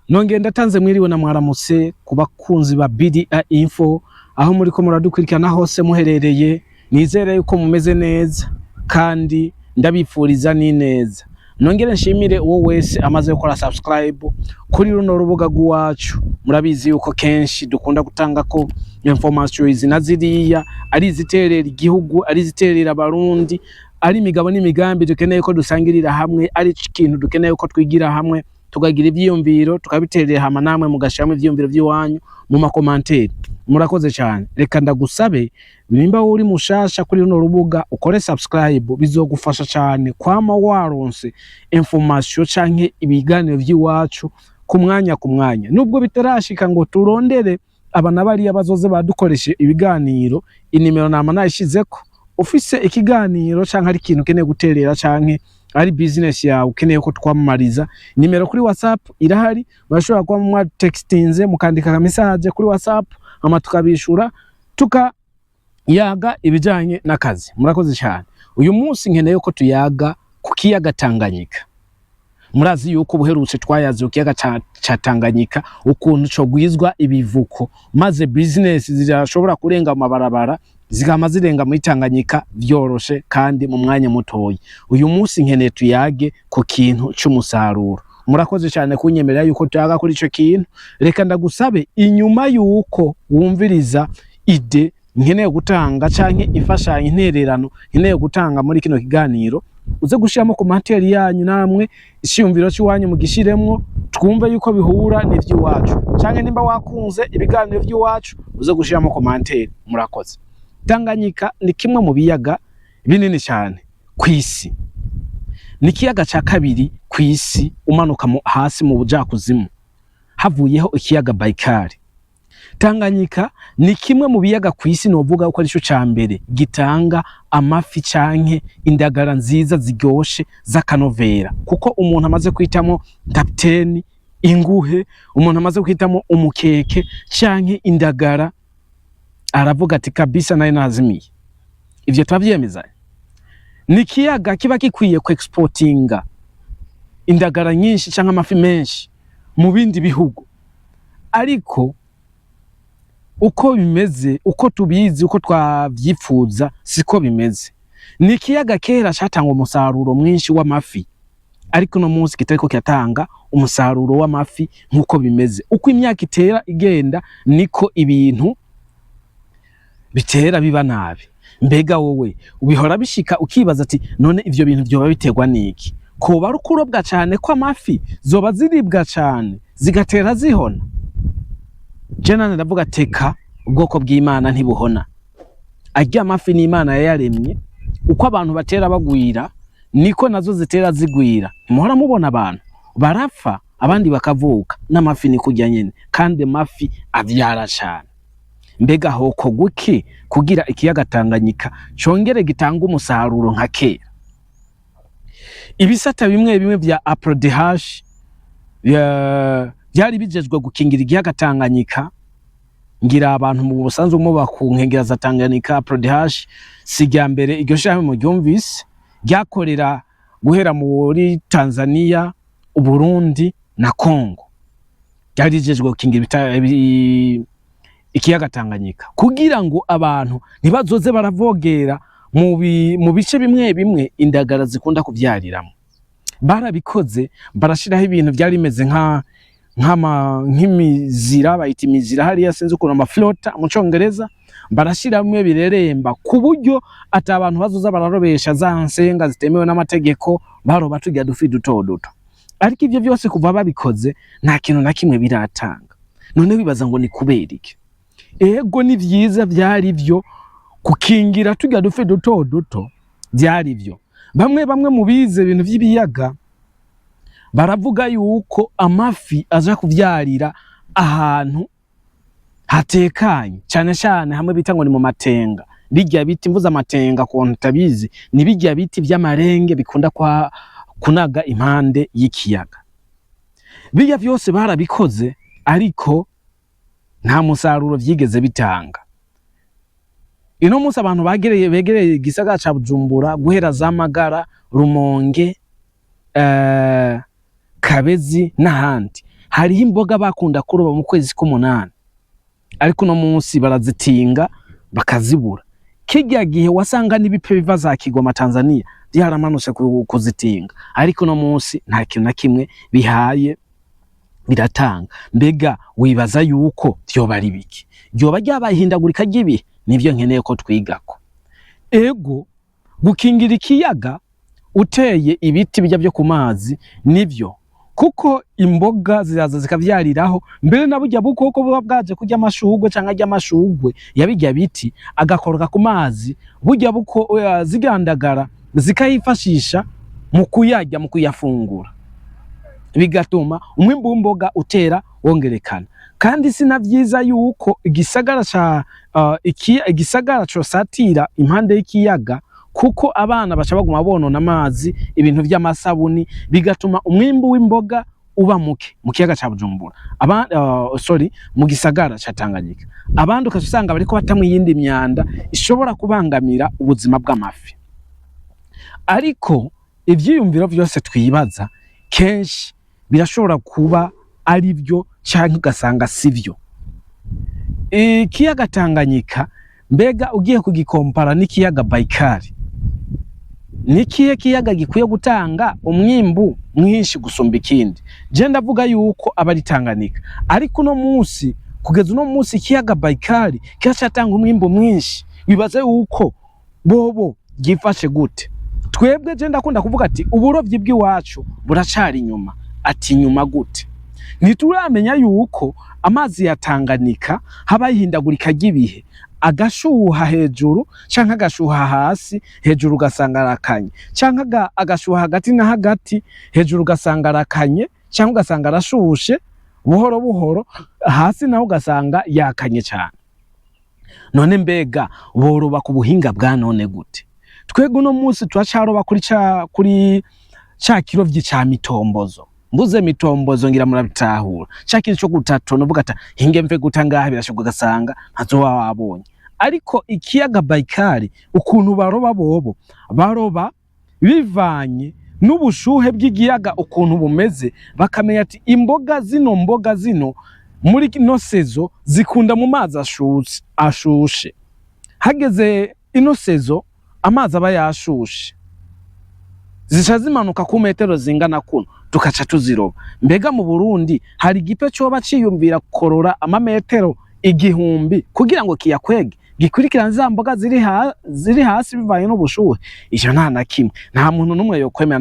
Nonge ndatanze mwiriwe na mwaramutse kubakunzi ba BDA Info aho muri ko muradukurikirana hose muherereye. Nizere yuko mumeze neza kandi ndabifuriza ni neza. Nongere nshimire uwo wese amaze gukora subscribe kuri runo rubuga rwacu. Murabizi yuko kenshi dukunda gutanga ko information zinaziriya ari ziterera igihugu, ari ziterera abarundi, ari imigabo n'imigambi dukeneye ko dusangirira hamwe, ari ikintu dukeneye ko twigira hamwe, tugagira ivyiyumviro tukabiterera hama namwe mugashiramo ivyiyumviro by'iwanyu mu makomantere. Murakoze cyane. Reka ndagusabe nimba uri mushasha kuri runo rubuga ukore subscribe, bizogufasha cyane kwama waronse information canke ibiganiro by'iwacu ku mwanya. Nubwo bitarashika ngo turondere abana bari abazoze badukoreshe ibiganiro, inimero nama nayishizeko. Ufise ikiganiro canke ari ikintu keneye guterera canke ari business yawe ukeneye ko twamamariza, nimero kuri WhatsApp irahari. Bashobora kuba mu textinze mukandika ka message kuri WhatsApp ama tukabishura tukayaga ibijanye n'akazi. Murakoze cyane. Uyu munsi nkeneye ko tuyaga ku kiyaga Tanganyika. Murazi yuko buherutse twayaze ku kiyaga ca Tanganyika ukuntu cyo gwizwa ibivuko, maze business zirashobora kurenga mu mabarabara zigama zirenga muri Tanganyika byoroshe kandi mu mwanya mutoyi. Uyu munsi nkeneye tuyage ku kintu cy'umusaruro. Murakoze cyane kunyemerera yuko tuyaga kuri ico kintu. Reka ndagusabe inyuma yuko wumviriza ide nkeneye gutanga canke ifashanya intererano nkeneye gutanga muri kino kiganiro, uze gushiramo commentaire yanyu namwe ishiyumviro cy'iwanyu mugishiremwo twumve yuko bihura n'ivy'iwacu, canke nimba wakunze ibiganiro by'iwacu uze gushiramo commentaire. Murakoze. Tanganyika ni kimwe mu biyaga binini cyane kwisi. Ni kiyaga ca kabiri kwisi umanuka hasi mu bujakuzimu, havuyeho ikiyaga Baikali. Tanganyika ni kimwe mu biyaga kwisi novuga uko ari cyo ca mbere gitanga amafi canke indagara nziza ziryoshe z'akanovera, kuko umuntu amaze kwitamo kapiteni, inguhe, umuntu amaze kwitamo umukeke canke indagara aravuga ati kabisa nayo nazimiye. Ivyo twavyemeza. Ni kiyaga kiba gikwiye ku exportinga indagara nyinshi canke amafi menshi mu bindi bihugu, ariko uko bimeze, uko tubizi, uko twavyifuza siko bimeze. Ni kiyaga kera catanga umusaruro mwinshi w'amafi, ariko no munsi kitariko cyatanga umusaruro w'amafi nkuko bimeze. Uko imyaka itera igenda niko ibintu bitera biba nabi. Mbega wowe ubihora bishika ukibaza ati none ivyo bintu byoba biterwa niki? Ko barukurobwa cyane kwa mafi zoba ziribwa cyane zigatera zihona? Jena ndavuga teka ubwoko bw'Imana ntibuhona. Ajya amafi ni Imana yaremye, uko abantu batera bagwira niko nazo zitera zigwira. Muhora mubona abantu barapfa abandi bakavuka, n'amafi ni kujya nyene, kandi mafi avyara cyane. Mbega hoko guki kugira ikiyaga Tanganyika congere gitanga umusaruro nka kera? Ibisata bimwe vya APRODH byari bijejwe gukingira ikiyaga Tanganyika. Ngira abantu mu busanzwe mu bakunkengera za Tanganyika, APRODH sijya mbere iryo shaho mu ryumvise ryakorera guhera muri Tanzania, Uburundi na Kongo. Byari bijejwe gukingira ikiyaga Tanganyika kugira ngo abantu ntibazoze baravogera mu bice bimwe indagara zikunda kuvyariramwe. Barabikoze, barashiraho ibintu byari bimeze nk'imizira, bayita imizira hariya sinzi ukuntu amaflota mu Congereza, barashiramwe bireremba ku buryo ati abantu bazoza bararobesha za nsenga zitemewe n'amategeko, baroba tujya dufi duto. Ariko ivyo byose kuva babikoze nta kintu na kimwe biratanga. None bibaza ngo ni kubera iki? Ego ni vyiza byari byo kukingira tujya dufe duto byari byo. Bamwe mu bize ibintu by'ibiyaga baravuga yuko amafi aza kuvyarira ahantu hatekanye cyane hamwe bita ngo ni mu matenga. Bijya biti mvuza amatenga ko ntabizi, ni bijya biti by'amarenge bikunda kwa kunaga impande y'ikiyaga. Bijya byose barabikoze, ariko nta musaruro vyigeze bitanga. Ino munsi abantu begereye igisagara ca Bujumbura guhera za Magara, Rumonge, Kabezi n'ahandi hariho imboga bakunda kuroba mu kwezi k'umunani ariko no munsi barazitinga bakazibura. Kijya gihe wasanga n'ibipe biva za Kigoma Tanzania byaramanutse kuzitinga ariko no munsi nta kintu na kimwe bihaye biratanga. Mbega wibaza yuko byoba ari biki? Byoba ryabahindagurika ry'ibihe? Nivyo nkeneye ko twigako. Ego gukingira ikiyaga uteye ibiti bijya byo ku mazi nivyo, kuko imboga ziraza zikavyariraho, mbere na burya bukoko buba bwaje kurya amashugwe canke arya amashugwe yabijya biti agakoroka ku mazi, burya buko zigandagara zikayifashisha mu kuyarya mu kuyafungura, bigatuma umwimbu w'imboga utera wongerekana. Kandi sinavyiza yuko igisagara co satira impande y'ikiyaga, kuko abana baca baguma bonona amazi, ibintu vy'amasabuni, bigatuma umwimbu w'imboga uba muke mu kiyaga ca Bujumbura, mu gisagara ca Tanganyika. Abandi ukasanga bariko batamwe yindi myanda ishobora kubangamira ubuzima bw'amafi. Ariko ivyiyumviro vyose twibaza kenshi birashobora kuba ari byo canke ugasanga sivyo. Ikiyaga Tanganyika mbega ugiye kugikompara n'ikiyaga Baikali, nikiye kiyaga gikwiye gutanga umwimbu mwinshi gusumba ikindi? Je ndavuga yuko abari Tanganyika, ariko no munsi kugeza no munsi ikiyaga Baikali cyatanga umwimbu mwinshi. Bibaze yuko bobo gifashe gute? Twebwe je ndakunda kuvuga ati uburovyi bw'iwacu buracari inyuma. Ati nyuma gute? Ntituramenya yuko amazi ya Tanganyika haba yihindagurika ry'ibihe, agashuha hejuru canke agashuha hasi, hejuru ugasanga arakanye, canke agashuha hagati na hagati, hejuru ugasanga arakanye, canke ugasanga arashushe buhoro buhoro, hasi naho ugasanga yakanye cyane. None mbega boroba ku buhinga bwa none gute? Twego no munsi twacaroba kuri ca kirovyi ca mitombozo. Mbuze mitombozo ngira murabitahura, cakiri cyo gutatona uvuga ata hinge mve gutangaha birashoboka gasanga ntazoba wabonye. Ariko ikiyaga Baikali ukuntu baroba bobo baroba bivanye n'ubushuhe bw'igiyaga ukuntu bumeze, bakamenya ati imboga zino muri ino sezo zikunda mu mazi ashushe. Hageze ino sezo amazi aba yashushe, zica zimanuka ku metero zingana kuno tukaca tuziroba. Mbega mu Burundi hari igipe coba ciyumvira korora amametero 1000 kugira ngo kiyakwege gikurikirana za mboga ziri hasi bivanye n'ubushuhe? Ivyo nta na kimwe, nta muntu numwe yokwemera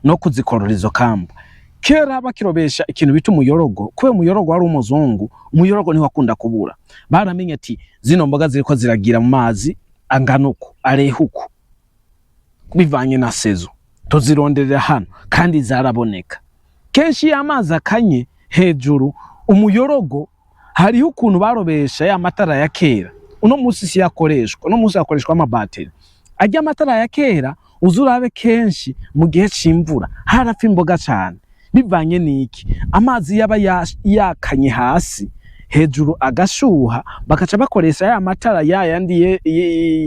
no kuzikorora izo kamba. Kera bakirobesha ikintu bita umuyorogo, kwe umuyorogo wari umuzungu, umuyorogo niho akunda kubura. Baramenye ati zino mboga ziriko ziragira mu mazi anganuko arehuko bivanye na sezo, tuzironderera hano kandi zaraboneka. Kenshi amazi akanye hejuru umuyorogo, hariho ukuntu barobesha ya matara ya kera. Uno munsi si yakoreshwa, uno munsi yakoreshwa amabateri. Ajya amatara ya kera uzurabe kenshi mu gihe c'imvura harapfa imboga cyane, bivanye niki amazi yaba yakanye hasi, hejuru agashuha, bakaca bakoresha ya matara yandi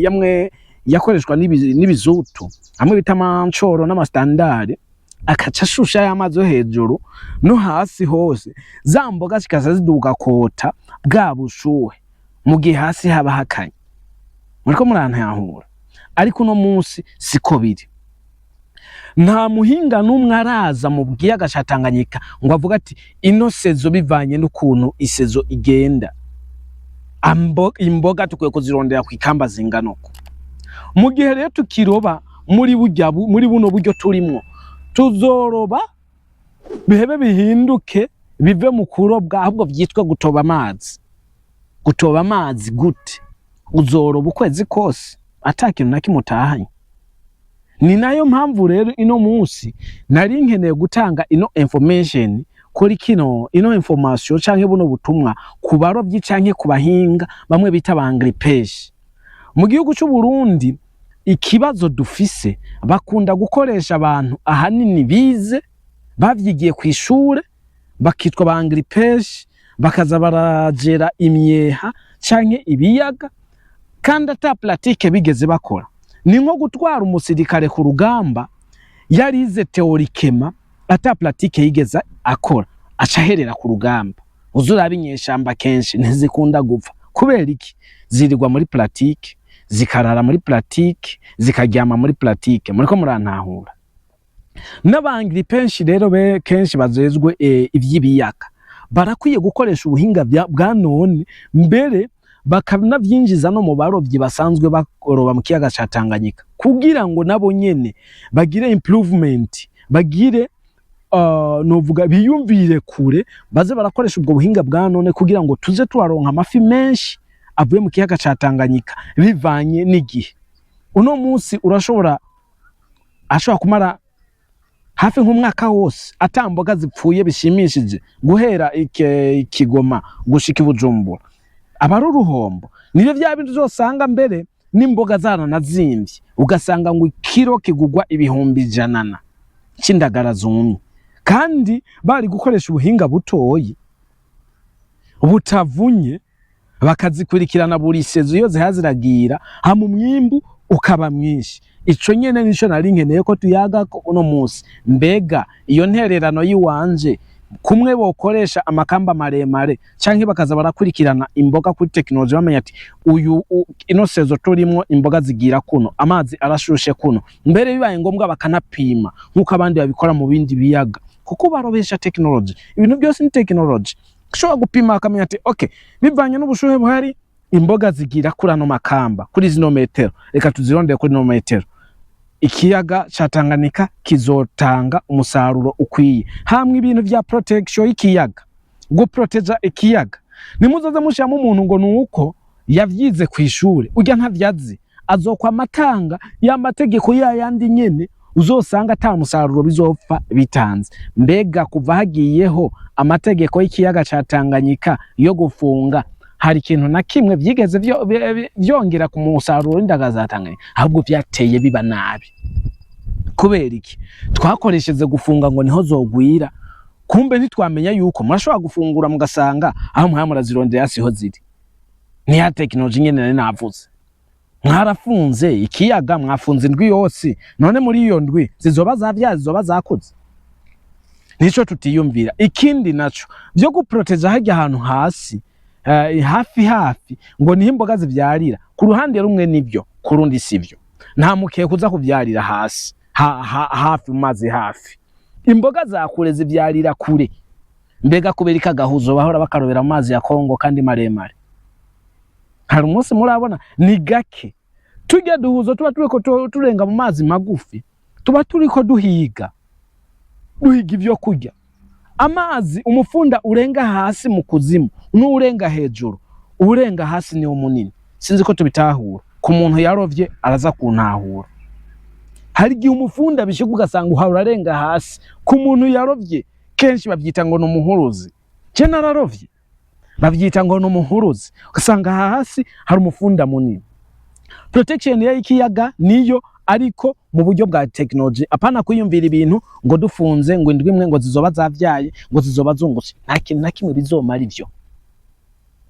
yamwe yakoreshwa n'ibizutu amwe bita amancoro n'amastandard, akaca ashusha ya mazi yo hejuru no hasi hose, za mboga zikaza ziduga kota bwa bushuhe mu gihe hasi haba hakanye. Muriko murantahura? Ariko no munsi siko biri. Nta muhinga n'umwe araza mu kiyaga ca Tanganyika ngo avuga ati ino sezo bivanye n'ukuntu isezo igenda, imboga tukwiye kuzirondera kwikamba zinganuko. Mu gihe rero tukiroba muri buno buryo turimwo, tuzoroba bihebe bihinduke bive mu kurobwa, ahubwo vyitwa gutoba amazi. Gutoba amazi gute? Uzoroba ukwezi kose atakintu nakimutahanye. Ni nayo mpamvu rero ino munsi nari nkeneye gutanga ino information kuri ino information canke buno butumwa ku barovyi canke ku bahinga bamwe bita bangripeshi. Mu gihugu cy'u Burundi ikibazo dufise, bakunda gukoresha abantu ahanini bize bavyigiye ku ishure, bakitwa bangripeshi, bakaza baragera imyeha canke ibiyaga kandi ata pratique bigeze bakora. Ni nko gutwara umusirikare ku rugamba yarize teorikema ata pratique yigeza akora acaherera ku rugamba. Uzuraba inyeshamba kenshi ntizikunda gupfa kubera iki? Zirirwa muri pratique, zikarara muri pratique, zikaryama muri pratique. Muriko murantahura? N'abangiri penshi rero kenshi bazezwe ivy'ibiyaga barakwiye gukoresha ubuhinga bwa none, mbere bakanavyinjiza no mu barovyi basanzwe bakoroba mu kiyaga ca Tanganyika kugira ngo nabo nyene bagire improvement, bagire novuga biyumvire kure, baze barakoresha ubwo buhinga bwa none kugira ngo tuze turaronka amafi menshi avuye mu kiyaga ca Tanganyika bivanye n'igihe. Uno munsi ashobora kumara hafi nk'umwaka wose atamboga zipfuye bishimishije guhera Kigoma gushika Bujumbura. Abari uruhombo nivyo vya bintu uzosanga mbere n'imboga zaranazimvye, ugasanga ngo ikiro kigugwa ibihumbi 100 c'indagara zumye, kandi bari gukoresha ubuhinga butoyi butavunye, bakazikurikirana buri sezo iyo zihaziragira hama umwimbu ukaba mwinshi. Ico nyene nico nari nkeneye ko tuyaga ko uno munsi. Mbega iyo ntererano yiwanje kumwe bokoresha amakamba maremare canke bakaza barakurikirana imboga kuri technology, bamenya ati uyu ino sezo turimo imboga zigira kuno, amazi arashushe kuno, mbere bibaye ngombwa bakanapima nkuko abandi babikora mu bindi biyaga, kuko barobesha technology. Ibintu byose ni technology. Shobora gupima akamenya ati okay, bivanye n'ubushuhe buhari imboga zigira kuri ano makamba kuri zino metero, reka tuzirondeye kuri no metero. Ikiyaga ca Tanganyika kizotanga umusaruro ukwiye. Hamwe ibintu vya protection y'ikiyaga, go proteza ikiyaga. Nimuzoze mushiramo umuntu ngo nuko yavyize kw'ishure, urya ntavyazi azokwa amatanga y'amategeko yayandi nyene, uzosanga ata musaruro bizopfa bitanze. Mbega kuva hagiyeho amategeko y'ikiyaga ca Tanganyika yo gufunga, hari ikintu na kimwe vyigeze vyongera ku musaruro w'indagara za Tanganyika? Ahubwo vyateye biba nabi. Kubera iki? Twakoresheje gufunga ngo niho zogwira, kumbe ntitwamenya yuko murashobora gufungura mugasanga aho muramuzirondera siho ziri. Ni ya technology nyene nari navuze. Mwarafunze ikiyaga, mwafunze indwi yose, none muri iyo ndwi zizoba zavyazi, zizoba zakuze. Nico tutiyumvira. Ikindi naco byo guproteza hajya ahantu hasi, hafi ngo niho imboga zivyarira, ku ruhande rumwe nivyo, ku rundi sivyo. Nta mukeye kuza kuvyarira hasi hafi mu mazi hafi. Imboga za kure zivyarira kure. Mbega kubera ikagahuzo bahora bakarobera amazi ya Kongo kandi maremare. Hari umunsi murabona ni gake tujya duhuzo tuba turiko turenga mu mazi magufi, tuba turiko duhiga ivyo kurya. Amazi umufunda urenga hasi mu kuzimu n'urenga hejuru, urenga hasi niwo munini. Sinzi ko tubitahura, ku muntu yarovye araza kuntahura. Hari gihe umufunda bishika ugasanga urarenga hasi, ku muntu yarovye kenshi bavyita ngo n'umuhuruzi. Je nararovye bavyita ngo n'umuhuruzi, ugasanga hasi hari umufunda munini. Protection y'ikiyaga niyo, ariko mu buryo bwa technology, apana kwiyumvira ibintu ngo dufunze ngo indwi imwe ngo zizoba zavyaye ngo zizoba zungutse. Nta kintu na kimwe bizomara ivyo,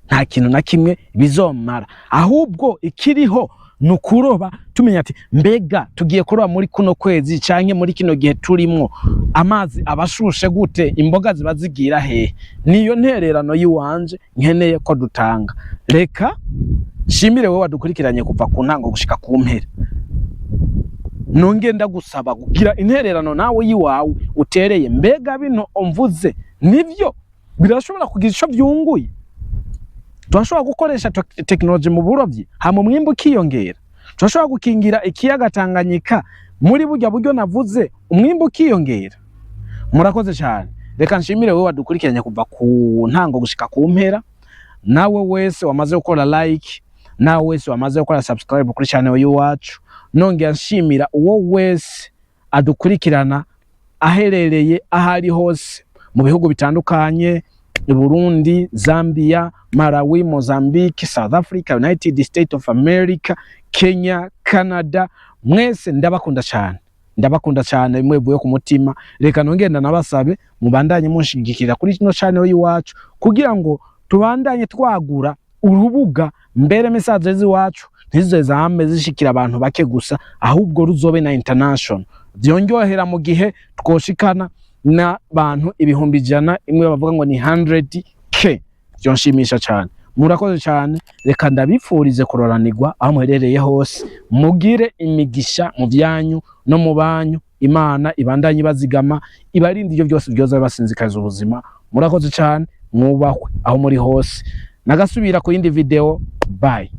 nta kintu na kimwe bizomara. Ahubwo ikiriho nukuroba, tumenya ati mbega tugiye kuroba muri kuno kwezi canke muri kino gihe turimo, amazi abashushe gute, imboga ziba zigira hehe. Niyo ntererano yiwanje nkeneye ko dutanga. Reka shimire wewe wadukurikiranye kuva ku ntango gushika ku mpera. Nongenda gusaba kugira intererano nawe yiwawe utereye. Mbega bino omvuze nivyo birashobora kugira ico vyunguye? Turashobora gukoresha technology mu burovyi hama umwimbu kiyongera. Turashobora gukingira ikiyaga Tanganyika muri burya buryo navuze, umwimbu kiyongera. Murakoze cyane. Reka nshimire wewe wadukurikiranye kuva ku ntango gushika ku mpera. Nawe wese wamaze gukora like, nawe wese wamaze gukora subscribe kuri channel y'Iwacu. Nongera nshimira uwo wese adukurikirana aherereye ahari hose mu bihugu bitandukanye, Burundi, Zambia, Malawi, Mozambique, South Africa, United States of America, Kenya, Canada. Mwese ndabakunda cyane. Ndabakunda cyane mwevuye ku mutima. Reka nongenda nabasabe mubandanye munshigikira kuri kino channel y'Iwacu kugira ngo tubandanye twagura urubuga, mbere message z'iwacu ntizize zame zishikira abantu bake gusa, ahubwo ruzobe na international. Vyongohera mu gihe twoshikana n'abantu ibihumbi 100, imwe bavuga ngo ni 100k. Byonshimisha cyane. Murakoze cyane, reka ndabifurize kuroranirwa aho muherereye hose, mugire imigisha mu byanyu no mu banyu. Imana ibandanye ibazigama, ibarinde ibyo byose byoza basinzikaza ubuzima. Murakoze cyane, mwubahwe aho muri hose. Nagasubira ku yindi video. Bye.